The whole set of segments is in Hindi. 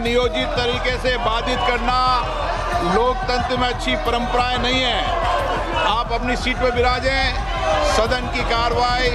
अनियोजित तरीके से बाधित करना लोकतंत्र में अच्छी परंपराएं नहीं है। आप अपनी सीट पर विराजें। सदन की कार्रवाई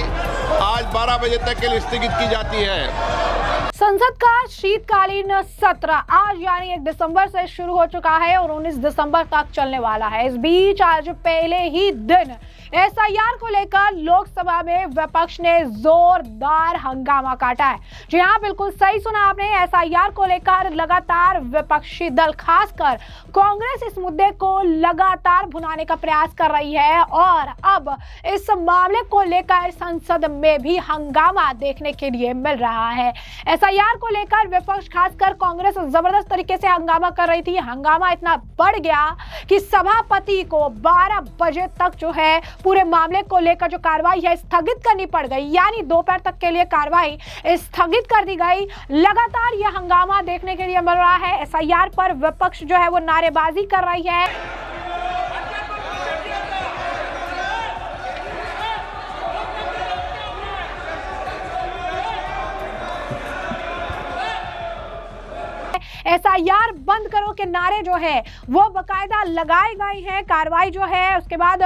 आज 12 बजे तक के लिए स्थगित की जाती है। संसद का शीतकालीन सत्र आज यानी 1 दिसंबर से शुरू हो चुका है और 19 दिसंबर तक चलने वाला है। इस बीच आज पहले ही दिन एसआईआर को लेकर लोकसभा में विपक्ष ने जोरदार हंगामा काटा है। जी हाँ, बिल्कुल सही सुना आपने। एसआईआर को लेकर लगातार विपक्षी दल खासकर कांग्रेस इस मुद्दे को लगातार भुनाने का प्रयास कर रही है और अब इस मामले को लेकर संसद में भी हंगामा देखने के लिए मिल रहा है। एसआईआर को लेकर विपक्ष खासकर कांग्रेस जबरदस्त तरीके से हंगामा कर रही थी। हंगामा इतना बढ़ गया कि सभापति को 12 बजे तक जो है पूरे मामले को लेकर जो कार्रवाई है स्थगित करनी पड़ गई, यानी दोपहर तक के लिए कार्रवाई स्थगित कर दी गई। लगातार यह हंगामा देखने के लिए मिल रहा है। एसआईआर पर विपक्ष जो है वो नारेबाजी कर रही है। एसआईआर बंद करो के नारे जो है वो बकायदा लगाए गए हैं। कार्रवाई जो है उसके बाद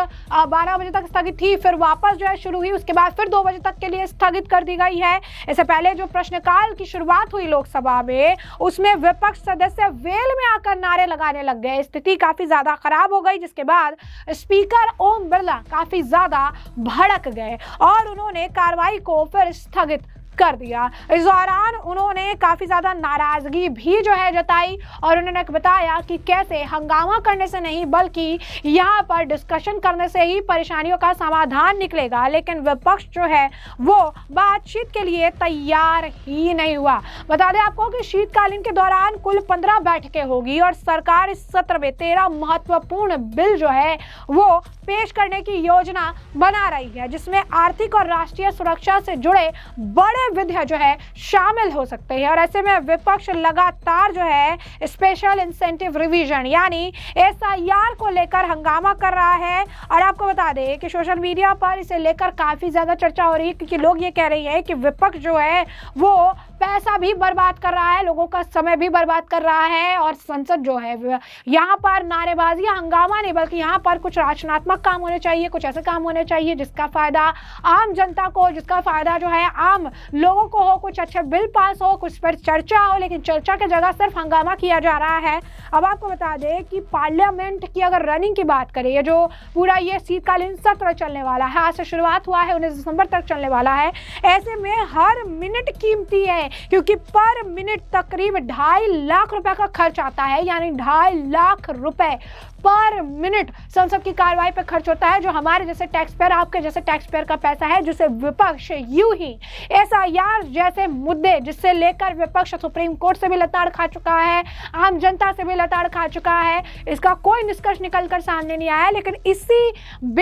12 बजे तक स्थगित थी, फिर वापस जो है शुरू हुई, उसके बाद फिर 2 बजे तक के लिए स्थगित कर दी गई है। इससे पहले जो प्रश्नकाल की शुरुआत हुई लोकसभा में, उसमें विपक्ष सदस्य वेल में आकर नारे लगाने लग गए। स्थिति काफी ज्यादा खराब हो गई, जिसके बाद स्पीकर ओम बिरला काफी ज्यादा भड़क गए और उन्होंने कार्रवाई को फिर स्थगित कर दिया। इस दौरान उन्होंने काफी ज्यादा नाराजगी भी जो है जताई और उन्होंने बताया कि कैसे हंगामा करने से नहीं बल्कि यहाँ पर डिस्कशन करने से ही परेशानियों का समाधान निकलेगा। लेकिन विपक्ष जो है वो बातचीत के लिए तैयार ही नहीं हुआ। बता दें आपको कि शीतकालीन के दौरान कुल 15 बैठकें होगी और सरकार इस सत्र में 13 महत्वपूर्ण बिल जो है वो पेश करने की योजना बना रही है, जिसमें आर्थिक और राष्ट्रीय सुरक्षा से जुड़े बड़े विधेयक जो है शामिल हो सकते हैं। और ऐसे में विपक्ष लगातार जो है स्पेशल इंसेंटिव रिवीजन यानी एसआईआर को लेकर हंगामा कर रहा है। और आपको बता दें कि सोशल मीडिया पर इसे लेकर काफी ज्यादा चर्चा हो रही है, क्योंकि लोग ये कह रहे हैं कि विपक्ष जो है वो पैसा भी बर्बाद कर रहा है, लोगों का समय भी बर्बाद कर रहा है और संसद जो है यहाँ पर नारेबाजी हंगामा नहीं बल्कि यहाँ पर कुछ रचनात्मक काम होने चाहिए, कुछ ऐसे काम होने चाहिए जिसका फायदा आम जनता को, जिसका फायदा जो है आम लोगों को हो, कुछ अच्छे बिल पास हो, कुछ पर चर्चा हो। लेकिन चर्चा की जगह सिर्फ हंगामा किया जा रहा है। अब आपको बता दें कि पार्लियामेंट की अगर रनिंग की बात करें, ये जो पूरा ये शीतकालीन सत्र चलने वाला है, आज से शुरुआत हुआ है, 19 दिसंबर तक चलने वाला है। ऐसे में हर मिनट कीमती है, क्योंकि पर मिनट तकरीब 2.5 लाख रुपए का खर्च आता है, यानी 2.5 लाख रुपए पर मिनट संसद की कार्रवाई पर खर्च होता है, जो हमारे जैसे टैक्स पेयर, आपके जैसे टैक्स पेयर का पैसा है, जिसे विपक्ष यूं ही एसआईआर जैसे मुद्दे जिससे लेकर विपक्ष सुप्रीम कोर्ट से भी लताड़ खा चुका है, आम जनता से भी लताड़ खा चुका है। इसका कोई निष्कर्ष निकलकर सामने नहीं आया। लेकिन इसी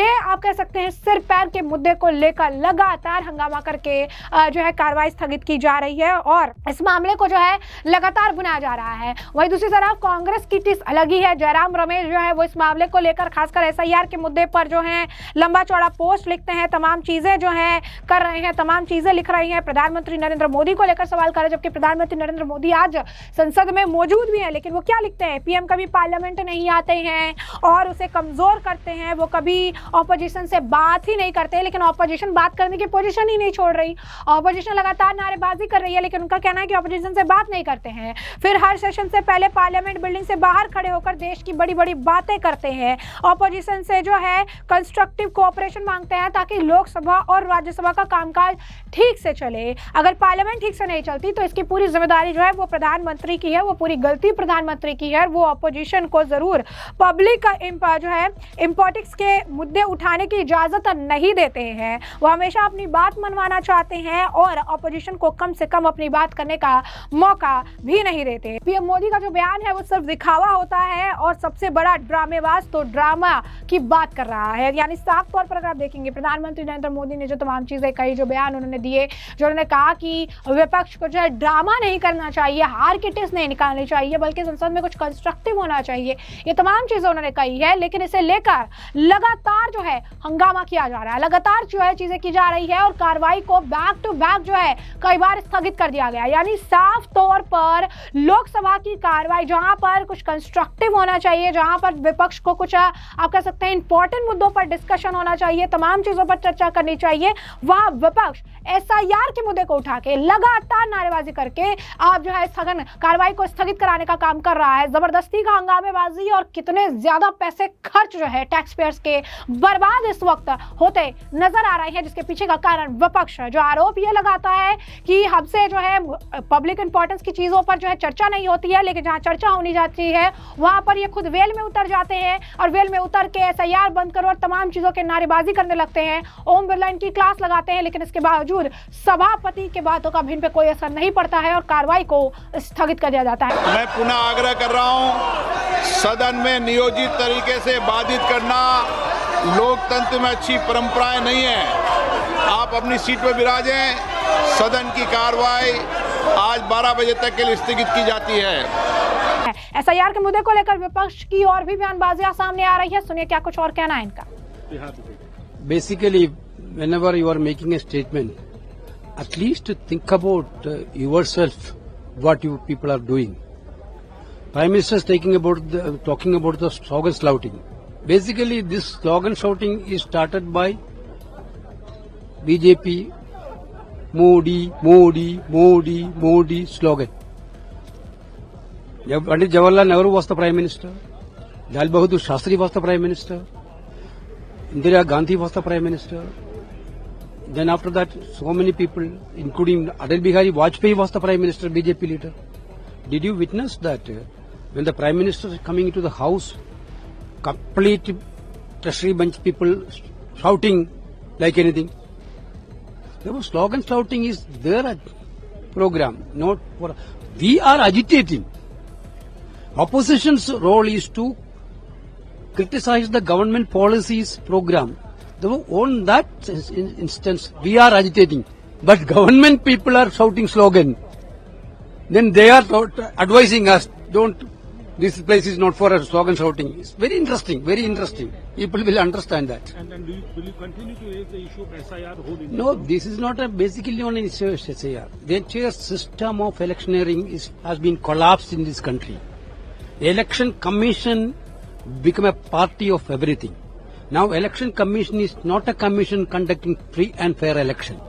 आप कह सकते हैं सिर पैर के मुद्दे को लेकर लगातार हंगामा करके जो है कार्रवाई स्थगित की जा रही है और इस मामले को जो है लगातार भुनाया जा रहा है। वहीं दूसरी तरफ कांग्रेस की टिस अलग ही है। जयराम रमेश जो है वो इस मामले को लेकर खासकर एसआईआर के मुद्दे पर जो है लंबा चौड़ा पोस्ट लिखते हैं, तमाम चीजें जो है कर रहे हैं, तमाम चीजें लिख रही हैं। प्रधानमंत्री नरेंद्र मोदी को लेकर सवाल कर रहे हैं, जबकि प्रधानमंत्री नरेंद्र मोदी आज संसद में मौजूद भी है। लेकिन वो क्या लिखते हैं, पीएम कभी पार्लियामेंट नहीं आते हैं और उसे कमजोर करते हैं, वो कभी ऑपोजिशन से बात ही नहीं करते। लेकिन ऑपोजिशन बात करने की पोजीशन ही नहीं छोड़ रही, ऑपोजिशन लगातार नारेबाजी कर रही है, लेकिन उनका कहना है कि ऑपोजिशन से बात नहीं करते हैं। फिर हर सेशन से पहले पार्लियामेंट बिल्डिंग से बाहर खड़े होकर देश की बड़ी बड़ी बातें करते हैं, ऑपोजिशन से जो है कंस्ट्रक्टिव कोऑपरेशन मांगते हैं ताकि लोकसभा और राज्यसभा का कामकाज ठीक से चले। अगर पार्लियामेंट ठीक से नहीं चलती तो इसकी पूरी जिम्मेदारी जो है वो प्रधानमंत्री की है, वो पूरी गलती प्रधानमंत्री की है। वो ऑपोजिशन को जरूर पब्लिक का जो है इंपॉर्टेंस के मुद्दे उठाने की इजाजत नहीं देते हैं, वो हमेशा अपनी बात मनवाना चाहते हैं और ऑपोजिशन को कम से कम अपनी बात करने का मौका भी नहीं देते। पीएम मोदी का जो बयान है वो सिर्फ दिखावा होता है और सबसे बड़ा ड्रामेबाज तो ड्रामा की बात कर रहा है। यानी साफ तौर पर अगर आप देखेंगे प्रधानमंत्री नरेंद्र मोदी ने जो तमाम चीजें कही, जो बयान उन्होंने दिए, जो उन्होंने कहा कि विपक्ष को जो है ड्रामा नहीं करना चाहिए, हार की टिस नहीं निकालनी चाहिए, बल्कि संसद में कुछ कंस्ट्रक्टिव होना चाहिए, ये तमाम चीजें उन्होंने कही है। लेकिन इसे लेकर लगातार जो है हंगामा किया जा रहा है, लगातार जो है चीजें की जा रही है और कार्रवाई को बैक टू बैक जो है कई बार स्थगित स्थगित कर दिया गया। यानी साफ तौर पर लोकसभा की कार्रवाई जहां पर कुछ कंस्ट्रक्टिव होना चाहिए, जहां पर विपक्ष को कुछ आप कह सकते हैं इंपॉर्टेंट मुद्दों पर डिस्कशन होना चाहिए, तमाम चीजों पर चर्चा करनी चाहिए, वहां विपक्ष एसआईआर के मुद्दे को उठा के लगातार नारेबाजी करके आप जो है स्थगन कार्रवाई को स्थगित कराने का काम कर रहा है। जबरदस्ती का हंगामेबाजी और कितने ज्यादा पैसे खर्च जो है टैक्स पेयर्स के बर्बाद इस वक्त होते नजर आ रहे हैं, जिसके पीछे का कारण विपक्ष है। जो आरोप ये लगाता है कि हमसे जो है पब्लिक इंपॉर्टेंस की चीजों पर जो है चर्चा नहीं होती है, लेकिन जहां चर्चा होनी जाती है वहां पर ये खुद वेल में उतर जाते हैं और वेल में उतर के एसआईआर बंद करो और तमाम चीजों के नारेबाजी करने लगते हैं। ओम बिरला इनकी क्लास लगाते हैं, लेकिन इसके बावजूद सभापति के बातों का भी इन पे कोई असर नहीं पड़ता है और कार्रवाई को स्थगित कर दिया जाता है। मैं पुनः आग्रह कर रहा हूं, सदन में नियोजित तरीके से बाधित करना लोकतंत्र में अच्छी परंपराएं नहीं है। आप अपनी सीट पर विराजें। सदन की कार्रवाई आज 12 बजे तक के लिए स्थगित की जाती है। एसआईआर के मुद्दे को लेकर विपक्ष की और भी बयानबाजियां सामने आ रही है, सुनिए क्या कुछ और कहना है इनका। Basically, whenever you are making a statement, at least think about yourself, what you people are doing. Prime Minister is talking about the slogan shouting. Basically, this slogan shouting is started by BJP, Modi, Modi, Modi, Modi slogan. Pandit Jawaharlal Nehru was the Prime Minister. Lal Bahadur Shastri was the Prime Minister. Indira Gandhi was the Prime Minister. Then after that, so many people, including Atal Bihari Vajpayee was the Prime Minister, BJP leader. Did you witness that when the Prime Minister is coming into the house, complete treasury bunch people shouting like anything? The slogan shouting is their program, not for... We are agitating. Opposition's role is to criticize the government policies program. On that instance, we are agitating. But government people are shouting slogan. Then they are advising us, this place is not for a slogan shouting. It's very interesting, very interesting. People will understand that. And will you continue to raise the issue of SIR whole India? No, this is not basically on an issue of SIR. The entire system of electioneering has been collapsed in this country. The election commission become a party of everything. Now election commission is not a commission conducting free and fair election.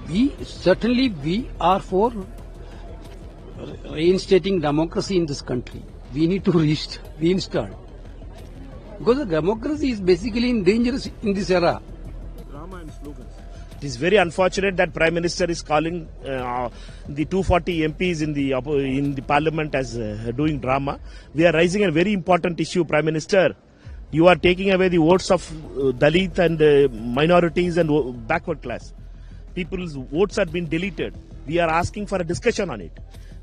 We are for reinstating democracy in this country. We need to reinstall. Because the democracy is basically in danger in this era. Drama and slogans. It is very unfortunate that Prime Minister is calling the 240 MPs in the Parliament as doing drama. We are raising a very important issue, Prime Minister. You are taking away the votes of Dalit and minorities and backward class. People's votes are being deleted. We are asking for a discussion on it.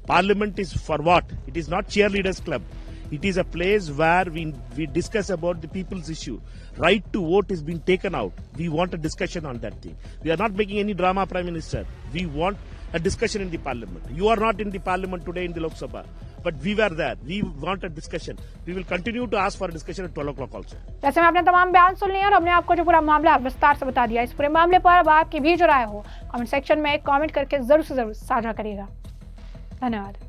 Parliament is for what? It is not cheerleaders club. It is a place where we discuss about the people's issue. Right to vote is being taken out. We want a discussion on that thing. We are not making any drama, Prime Minister. We want a discussion in the Parliament. You are not in the Parliament today in the Lok Sabha. But we were there. We want a discussion. We will continue to ask for a discussion at 12 o'clock also. वैसे में आपने तमाम बयान सुन लिए और हमने आपको जो पूरा मामला विस्तार से बता दिया। इस पूरे मामले पर अब आपकी भी जो राय हो कमेंट सेक्शन में कमेंट करके जरूर से जरूर साझा करिएगा। धन्यवाद।